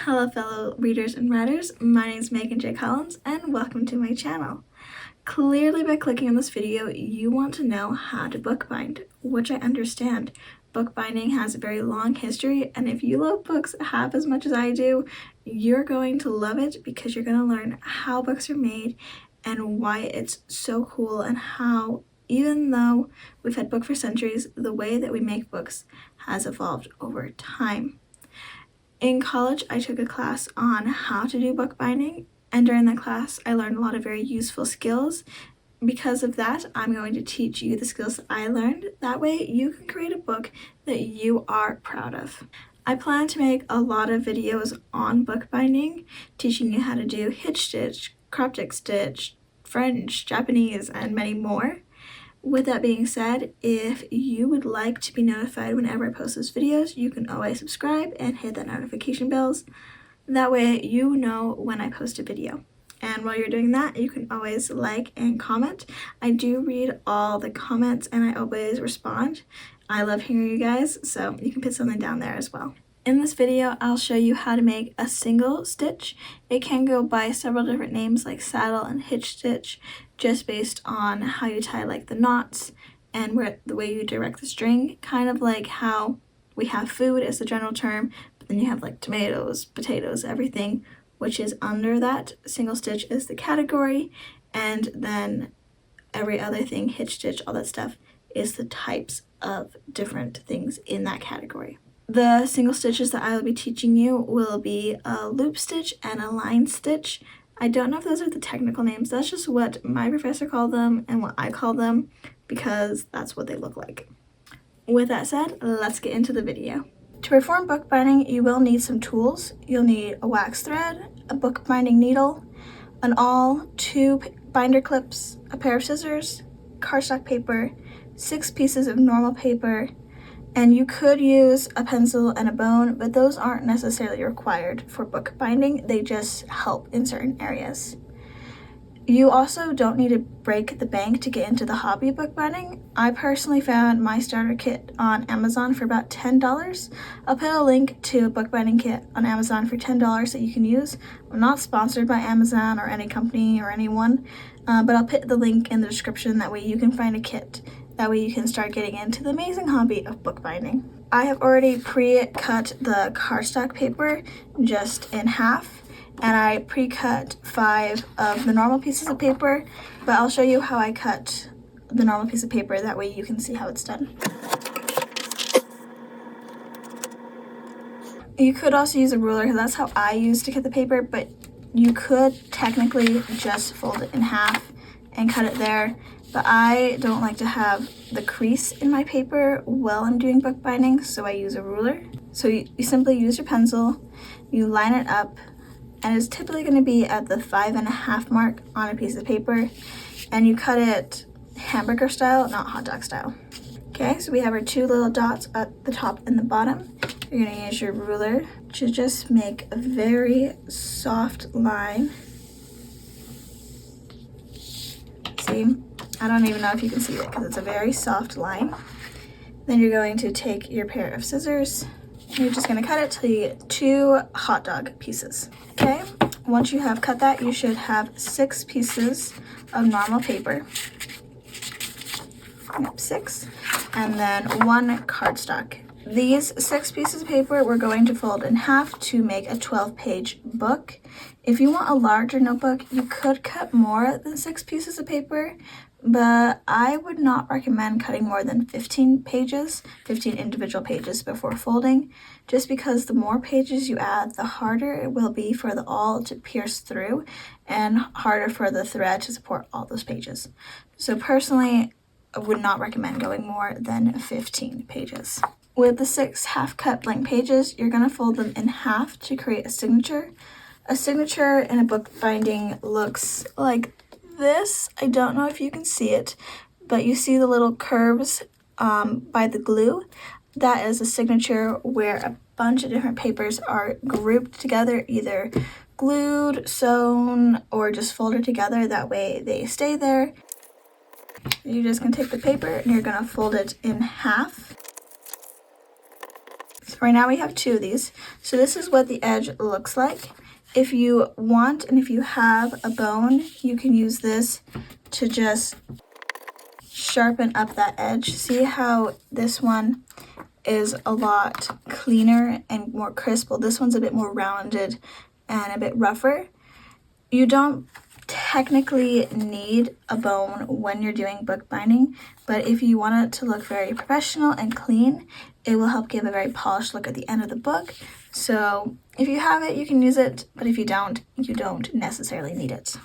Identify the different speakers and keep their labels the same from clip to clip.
Speaker 1: Hello fellow readers and writers, my name is Megan J. Collins and welcome to my channel. Clearly by clicking on this video you want to know how to bookbind, which I understand. Bookbinding has a very long history, and if you love books half as much as I do, you're going to love it because you're going to learn how books are made and why it's so cool, and how even though we've had books for centuries, the way that we make books has evolved over time. In college, I took a class on how to do bookbinding, and during that class, I learned a lot of very useful skills. Because of that, I'm going to teach you the skills that I learned. That way, you can create a book that you are proud of. I plan to make a lot of videos on bookbinding, teaching you how to do hitch stitch, croptic stitch, French, Japanese, and many more. With that being said, if you would like to be notified whenever I post those videos, you can always subscribe and hit that notification bells. That way you know when I post a video. And while you're doing that, you can always like and comment. I do read all the comments and I always respond. I love hearing you guys, so you can put something down there as well. In this video, I'll show you how to make a single stitch. It can go by several different names like saddle and hitch stitch, just based on how you tie like the knots and the way you direct the string, kind of like how we have food as the general term, but then you have like tomatoes, potatoes, everything which is under that. Single stitch is the category, and then every other thing, hitch stitch, all that stuff, is the types of different things in that category. The single stitches that I will be teaching you will be a loop stitch and a line stitch. I don't know if those are the technical names. That's just what my professor called them and what I call them because that's what they look like. With that said, let's get into the video. To perform bookbinding, you will need some tools. You'll need a wax thread, a bookbinding needle, an awl, 2 binder clips, a pair of scissors, cardstock paper, 6 pieces of normal paper, and you could use a pencil and a bone, but those aren't necessarily required for bookbinding. They just help in certain areas. You also don't need to break the bank to get into the hobby of bookbinding. I personally found my starter kit on Amazon for about $10. I'll put a link to a bookbinding kit on Amazon for $10 that you can use. I'm not sponsored by Amazon or any company or anyone, but I'll put the link in the description. That way you can find a kit. That way you can start getting into the amazing hobby of bookbinding. I have already pre-cut the cardstock paper just in half, and I pre-cut 5 of the normal pieces of paper, but I'll show you how I cut the normal piece of paper. That way you can see how it's done. You could also use a ruler because that's how I used to cut the paper, but you could technically just fold it in half and cut it there. But I don't like to have the crease in my paper while I'm doing bookbinding, so I use a ruler. So you simply use your pencil, you line it up, and it's typically going to be at the 5.5 mark on a piece of paper, and you cut it hamburger style, not hot dog style. Okay, so we have our 2 little dots at the top and the bottom. You're going to use your ruler to just make a very soft line. See? I don't even know if you can see it because it's a very soft line. Then you're going to take your pair of scissors and you're just going to cut it till you get 2 hot dog pieces. Okay, once you have cut that, you should have 6 pieces of normal paper. Yep, 6. And then 1 cardstock. These 6 pieces of paper we're going to fold in half to make a 12-page book. If you want a larger notebook, you could cut more than 6 pieces of paper, but I would not recommend cutting more than 15 individual pages before folding, just because the more pages you add, the harder it will be for the awl to pierce through and harder for the thread to support all those pages. So personally, I would not recommend going more than 15 pages. With the 6 half-cut blank pages, you're going to fold them in half to create a signature. A signature in a bookbinding looks like this. I don't know if you can see it, but you see the little curves by the glue. That is a signature where a bunch of different papers are grouped together, either glued, sewn, or just folded together. That way they stay there. You're just going to take the paper and you're going to fold it in half. Right now we have 2 of these. So this is what the edge looks like. If you want and if you have a bone, you can use this to just sharpen up that edge. See how this one is a lot cleaner and more crisp? Well, this one's a bit more rounded and a bit rougher. You don't technically need a bone when you're doing bookbinding, but if you want it to look very professional and clean, it will help give a very polished look at the end of the book. So if you have it, you can use it, but if you don't necessarily need it.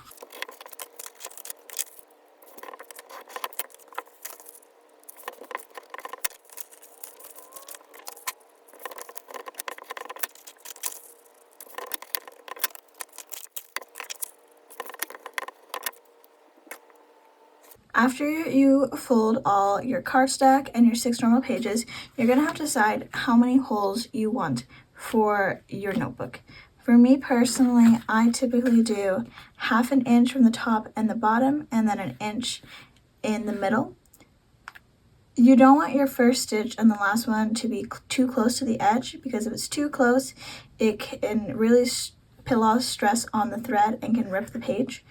Speaker 1: After you fold all your cardstock and your 6 normal pages, you're going to have to decide how many holes you want for your notebook. For me personally, I typically do 1/2 inch from the top and the bottom, and then 1 inch in the middle. You don't want your first stitch and the last one to be too close to the edge, because if it's too close, it can really put a lot of stress on the thread and can rip the page.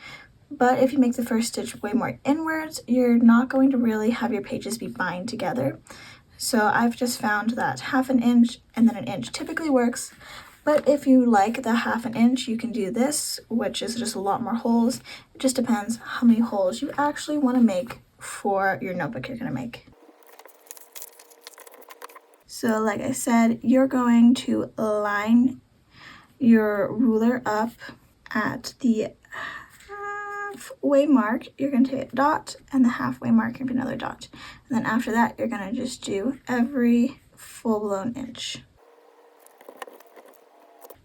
Speaker 1: But if you make the first stitch way more inwards, you're not going to really have your pages be bind together. So I've just found that 1/2 inch and then 1 inch typically works. But if you like the 1/2 inch, you can do this, which is just a lot more holes. It just depends how many holes you actually want to make for your notebook you're going to make. So like I said, you're going to line your ruler up at the halfway mark. You're going to take a dot, and the halfway mark and another dot. And then after that, you're going to just do every full-blown inch.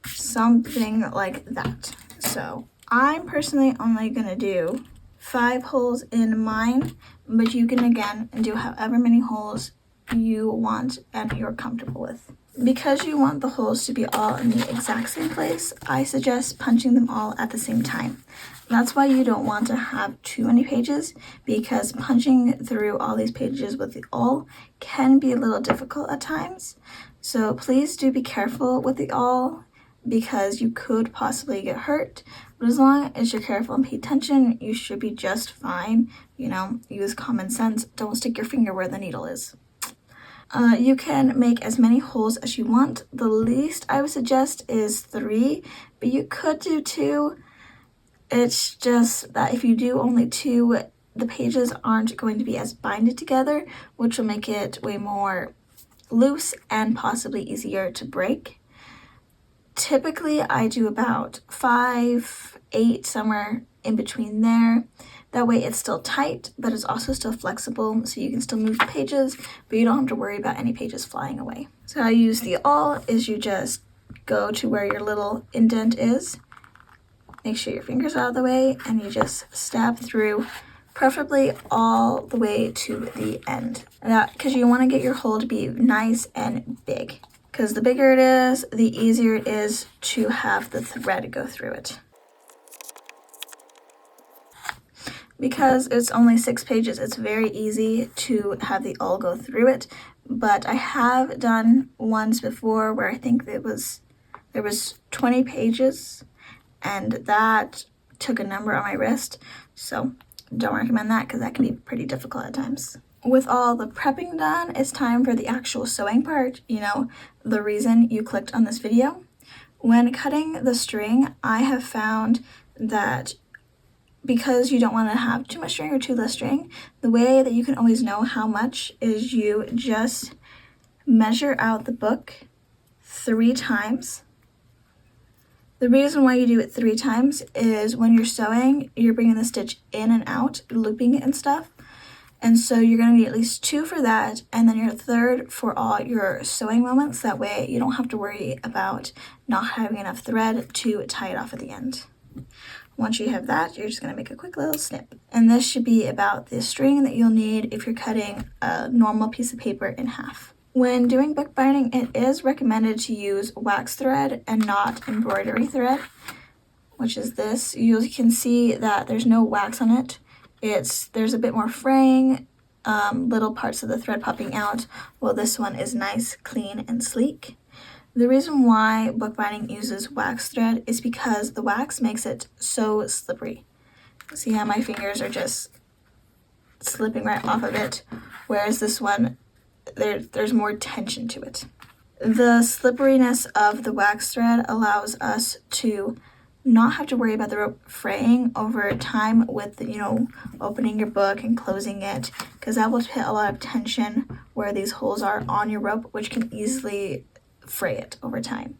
Speaker 1: Something like that. So I'm personally only going to do 5 holes in mine, but you can again do however many holes you want and you're comfortable with. Because you want the holes to be all in the exact same place, I suggest punching them all at the same time. That's why you don't want to have too many pages, because punching through all these pages with the awl can be a little difficult at times. So please do be careful with the awl, because you could possibly get hurt. But as long as you're careful and pay attention, you should be just fine. You know, use common sense. Don't stick your finger where the needle is. You can make as many holes as you want. The least I would suggest is 3, but you could do 2. It's just that if you do only 2, the pages aren't going to be as binded together, which will make it way more loose and possibly easier to break. Typically, I do about 5, 8, somewhere in between there. That way it's still tight, but it's also still flexible, so you can still move the pages, but you don't have to worry about any pages flying away. So how I use the awl is you just go to where your little indent is, make sure your fingers are out of the way, and you just stab through, preferably all the way to the end. Because you want to get your hole to be nice and big, because the bigger it is, the easier it is to have the thread go through it. Because it's only 6 pages, it's very easy to have the awl go through it. But I have done ones before where I think there was 20 pages, and that took a number on my wrist. So don't recommend that, because that can be pretty difficult at times. With all the prepping done, it's time for the actual sewing part. You know, the reason you clicked on this video. When cutting the string, I have found that because you don't want to have too much string or too less string, the way that you can always know how much is you just measure out the book 3 times. The reason why you do it 3 times is when you're sewing, you're bringing the stitch in and out, looping it and stuff. And so you're going to need at least 2 for that, and then your 3rd for all your sewing moments. That way you don't have to worry about not having enough thread to tie it off at the end. Once you have that, you're just going to make a quick little snip. And this should be about the string that you'll need if you're cutting a normal piece of paper in half. When doing bookbinding, it is recommended to use wax thread and not embroidery thread, which is this. You can see that there's no wax on it. There's a bit more fraying, little parts of the thread popping out, while this one is nice, clean, and sleek. The reason why bookbinding uses wax thread is because the wax makes it so slippery. See how my fingers are just slipping right off of it, whereas this one, there's more tension to it. The slipperiness of the wax thread allows us to not have to worry about the rope fraying over time with, opening your book and closing it, because that will put a lot of tension where these holes are on your rope, which can easily fray it over time.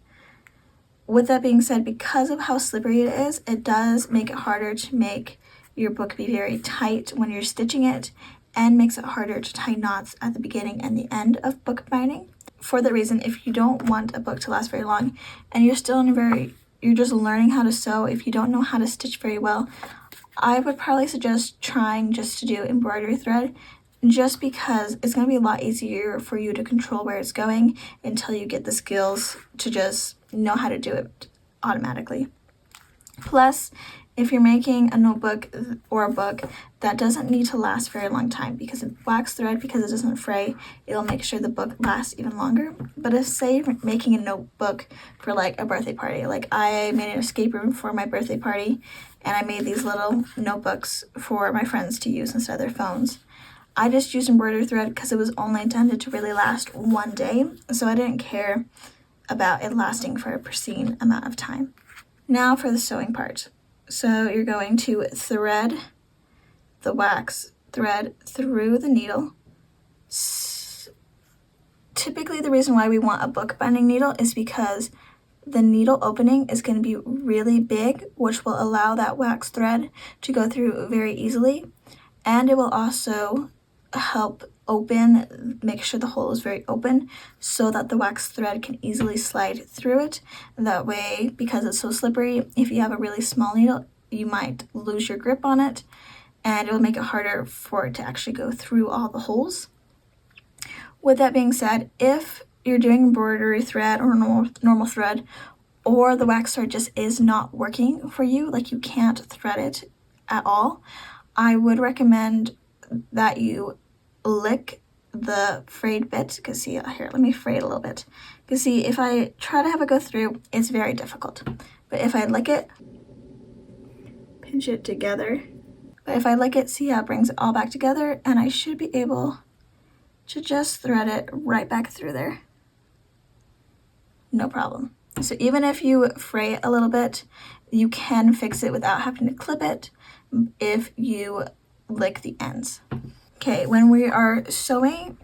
Speaker 1: With that being said, because of how slippery it is, it does make it harder to make your book be very tight when you're stitching it, and makes it harder to tie knots at the beginning and the end of bookbinding. For that reason, if you don't want a book to last very long and you're still you're just learning how to sew, if you don't know how to stitch very well, I would probably suggest trying just to do embroidery thread, just because it's going to be a lot easier for you to control where it's going until you get the skills to just know how to do it automatically. Plus, if you're making a notebook or a book, that doesn't need to last very long time, because of wax thread, because it doesn't fray, it'll make sure the book lasts even longer. But if, say, you're making a notebook for like a birthday party, like I made an escape room for my birthday party, and I made these little notebooks for my friends to use instead of their phones. I just used embroidery thread because it was only intended to really last one day, so I didn't care about it lasting for a pristine amount of time. Now for the sewing part. So you're going to thread the wax thread through the needle. Typically, the reason why we want a bookbinding needle is because the needle opening is going to be really big, which will allow that wax thread to go through very easily, and it will also help make sure the hole is very open so that the wax thread can easily slide through it. That way, because it's so slippery, if you have a really small needle, you might lose your grip on it, and it will make it harder for it to actually go through all the holes. With that being said, if you're doing embroidery thread or normal thread, or the wax thread just is not working for you, like you can't thread it at all, I would recommend that you lick the frayed bit. Because see, here, let me fray it a little bit. Because see, if I try to have it go through, it's very difficult. But if I lick it, pinch it together. But if I lick it, see how it brings it all back together, and I should be able to just thread it right back through there. No problem. So even if you fray it a little bit, you can fix it without having to clip it if you lick the ends. Okay, when we are sewing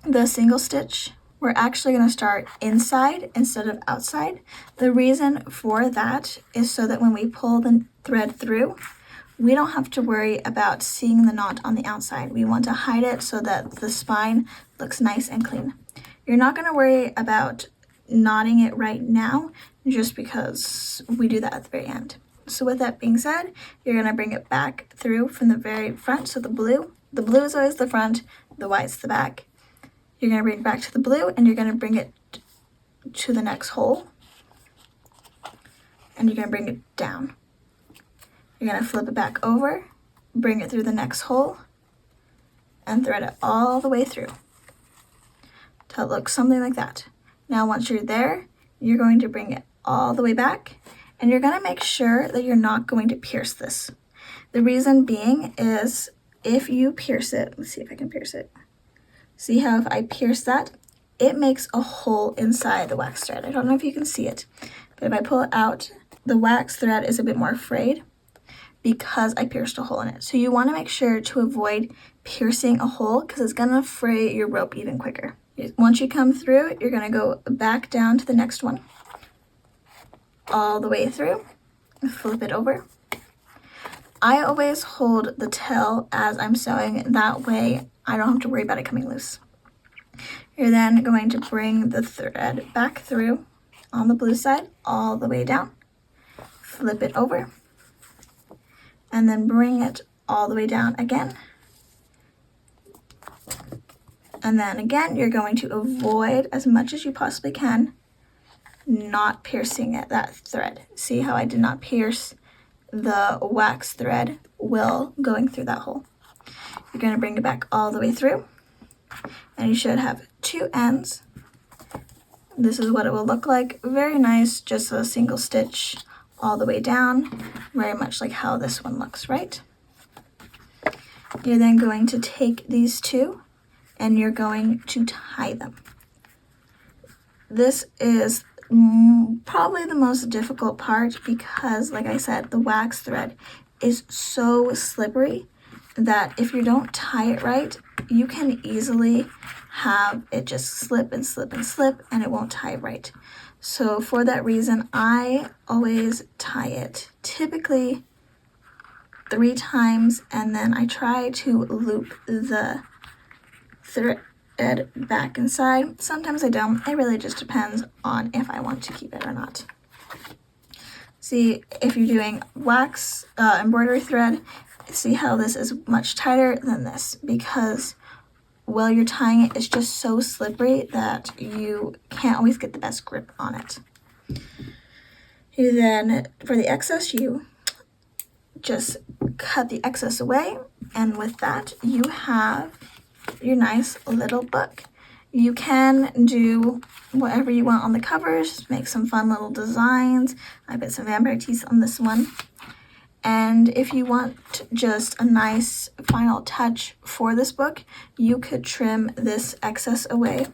Speaker 1: the single stitch, we're actually going to start inside instead of outside. The reason for that is so that when we pull the thread through, we don't have to worry about seeing the knot on the outside. We want to hide it so that the spine looks nice and clean. You're not going to worry about knotting it right now, just because we do that at the very end. So with that being said, you're going to bring it back through from the very front. So the blue is always the front, the white's the back. You're going to bring it back to the blue, and you're going to bring it to the next hole, and you're going to bring it down. You're going to flip it back over, bring it through the next hole, and thread it all the way through till it looks something like that. Now once you're there, you're going to bring it all the way back, and you're going to make sure that you're not going to pierce this. The reason being is if you pierce it, let's see if I can pierce it. See how if I pierce that, it makes a hole inside the wax thread. I don't know if you can see it, but if I pull it out, the wax thread is a bit more frayed because I pierced a hole in it. So you want to make sure to avoid piercing a hole, because it's going to fray your rope even quicker. Once you come through, you're going to go back down to the next one, all the way through, flip it over. I always hold the tail as I'm sewing, that way I don't have to worry about it coming loose. You're then going to bring the thread back through on the blue side, all the way down, flip it over, and then bring it all the way down again. And then again, you're going to avoid as much as you possibly can not piercing that thread. See how I did not pierce the wax thread while going through that hole. You're going to bring it back all the way through, and you should have two ends this is what it will look like. Very nice, just a single stitch all the way down, very much like how this one looks, right? You're then going to take these two and you're going to tie them. This is probably the most difficult part because, like I said, the wax thread is so slippery that if you don't tie it right, you can easily have it just slip and slip and slip and it won't tie right. So for that reason, I always tie it typically 3 times, and then I try to loop the thread back inside. Sometimes I don't. It really just depends on if I want to keep it or not. See, if you're doing wax embroidery thread, see how this is much tighter than this, because while you're tying it, it's just so slippery that you can't always get the best grip on it. You then, for the excess, you just cut the excess away, and with that you have your nice little book. You can do whatever you want on the covers, make some fun little designs. I put some vampire teeth on this one. And if you want just a nice final touch for this book, you could trim this excess away.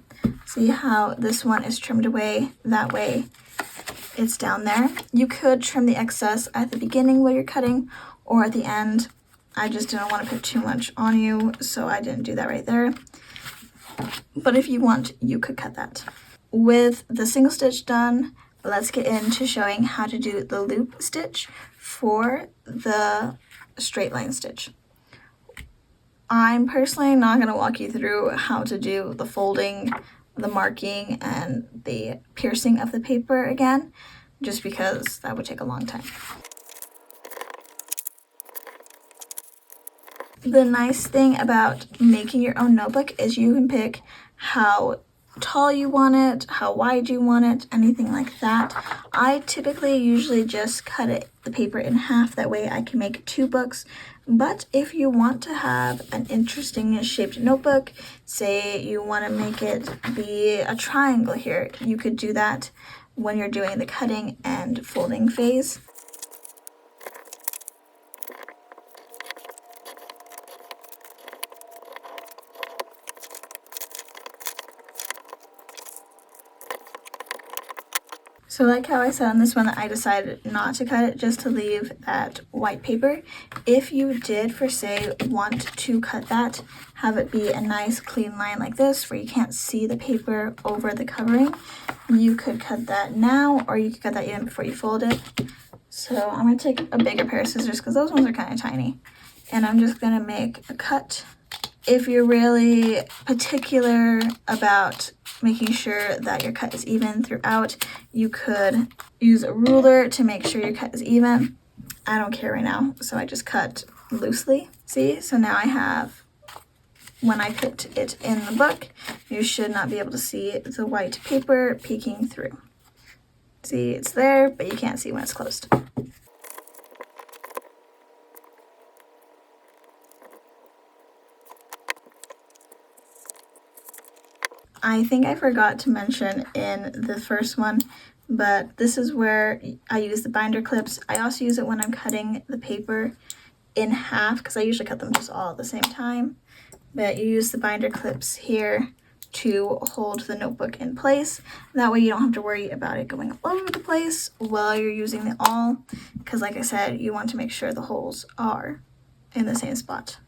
Speaker 1: See how this one is trimmed away, that way it's down there. You could trim the excess at the beginning while you're cutting or at the end. I just didn't want to put too much on you, so I didn't do that right there. But if you want, you could cut that. With the single stitch done, let's get into showing how to do the loop stitch for the straight line stitch. I'm personally not going to walk you through how to do the folding, the marking, and the piercing of the paper again, just because that would take a long time. The nice thing about making your own notebook is you can pick how tall you want it, how wide you want it, anything like that. I typically usually just cut the paper in half, that way I can make 2 books. But if you want to have an interesting shaped notebook, say you want to make it be a triangle here, you could do that when you're doing the cutting and folding phase. So like how I said on this one that I decided not to cut it, just to leave that white paper. If you did, for say, want to cut that, have it be a nice clean line like this where you can't see the paper over the covering, you could cut that now, or you could cut that even before you fold it. So I'm going to take a bigger pair of scissors because those ones are kind of tiny. And I'm just going to make a cut. If you're really particular about making sure that your cut is even throughout, you could use a ruler to make sure your cut is even. I don't care right now, so I just cut loosely. See, so now I have, when I put it in the book, you should not be able to see the white paper peeking through. See, it's there, but you can't see when it's closed. I think I forgot to mention in the first one, but this is where I use the binder clips. I also use it when I'm cutting the paper in half, because I usually cut them just all at the same time. But you use the binder clips here to hold the notebook in place. That way you don't have to worry about it going all over the place while you're using the awl, because like I said, you want to make sure the holes are in the same spot.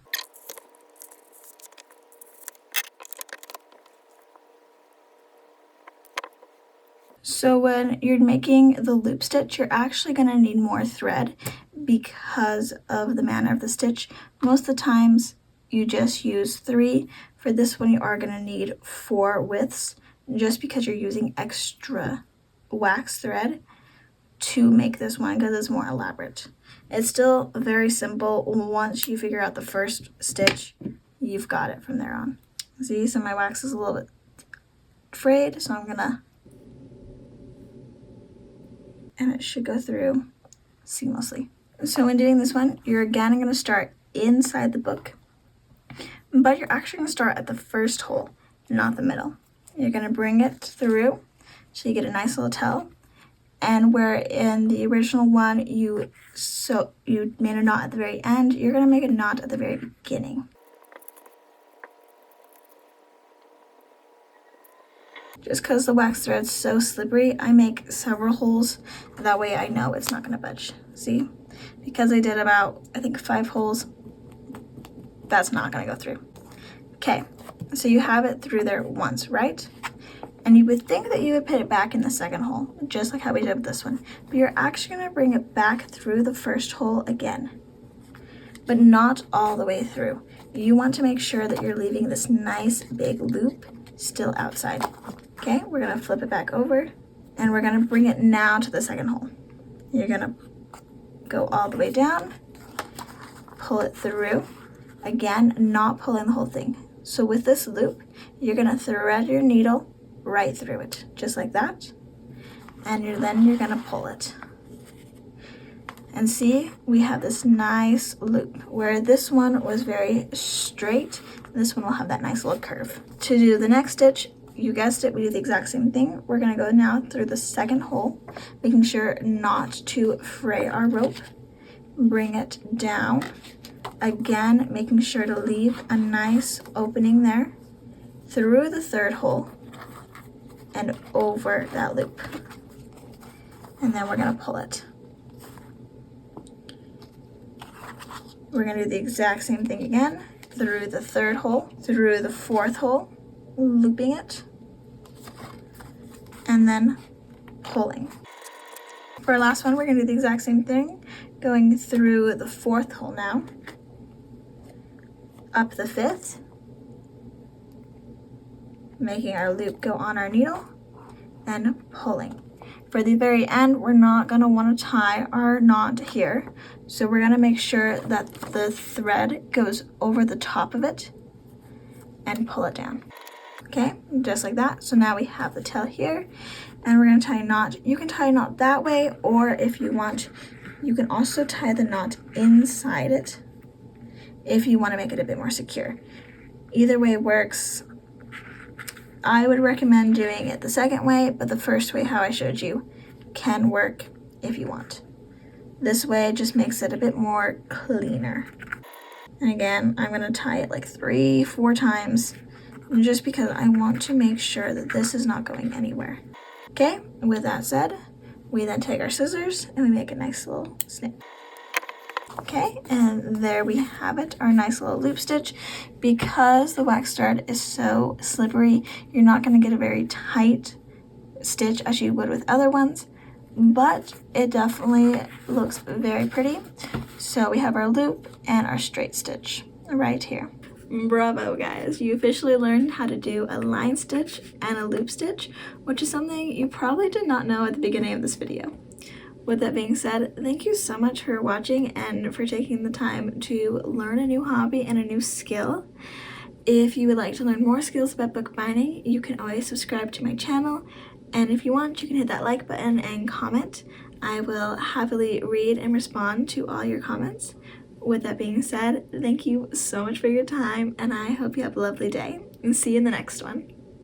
Speaker 1: So when you're making the loop stitch, you're actually going to need more thread because of the manner of the stitch. Most of the times you just use 3. For this one you are going to need 4 widths, just because you're using extra wax thread to make this one, because it's more elaborate. It's still very simple. Once you figure out the first stitch, you've got it from there on. See, so my wax is a little bit frayed, so I'm gonna, and it should go through seamlessly. So when doing this one, you're again going to start inside the book, but you're actually going to start at the first hole, not the middle. You're going to bring it through so you get a nice little tail. And where in the original one you made a knot at the very end, you're going to make a knot at the very beginning. Just because the wax thread's so slippery, I make several holes. That way I know it's not going to budge. See? Because I did about, I think, 5 holes, that's not going to go through. Okay, so you have it through there once, right? And you would think that you would put it back in the second hole, just like how we did with this one. But you're actually going to bring it back through the first hole again, but not all the way through. You want to make sure that you're leaving this nice big loop still outside. Okay, we're going to flip it back over, and we're going to bring it now to the second hole. You're going to go all the way down, pull it through. Again, not pulling the whole thing. So with this loop, you're going to thread your needle right through it, just like that. And then you're going to pull it. And see, we have this nice loop where this one was very straight. This one will have that nice little curve. To do the next stitch, you guessed it, we do the exact same thing. We're going to go now through the second hole, making sure not to fray our rope. Bring it down. Again, making sure to leave a nice opening there through the third hole and over that loop. And then we're going to pull it. We're going to do the exact same thing again, through the third hole, through the fourth hole, looping it, and then pulling. For our last one, we're going to do the exact same thing, going through the fourth hole now, up the fifth, making our loop go on our needle, and pulling. For the very end, we're not going to want to tie our knot here, so we're going to make sure that the thread goes over the top of it and pull it down. Okay, just like that. So now we have the tail here, and we're going to tie a knot. You can tie a knot that way, or if you want, you can also tie the knot inside it if you want to make it a bit more secure. Either way works. I would recommend doing it the second way, but the first way, how I showed you, can work if you want. This way just makes it a bit more cleaner. And again, I'm going to tie it like 3-4 times, just because I want to make sure that this is not going anywhere. Okay, with that said, we then take our scissors and we make a nice little snip. Okay, and there we have it, our nice little loop stitch. Because the wax thread is so slippery, you're not going to get a very tight stitch as you would with other ones, but it definitely looks very pretty. So we have our loop and our straight stitch right here. Bravo guys, you officially learned how to do a line stitch and a loop stitch, which is something you probably did not know at the beginning of this video. With that being said, thank you so much for watching and for taking the time to learn a new hobby and a new skill. If you would like to learn more skills about bookbinding, you can always subscribe to my channel, and if you want, you can hit that like button and comment. I will happily read and respond to all your comments. With that being said, thank you so much for your time, and I hope you have a lovely day, and see you in the next one.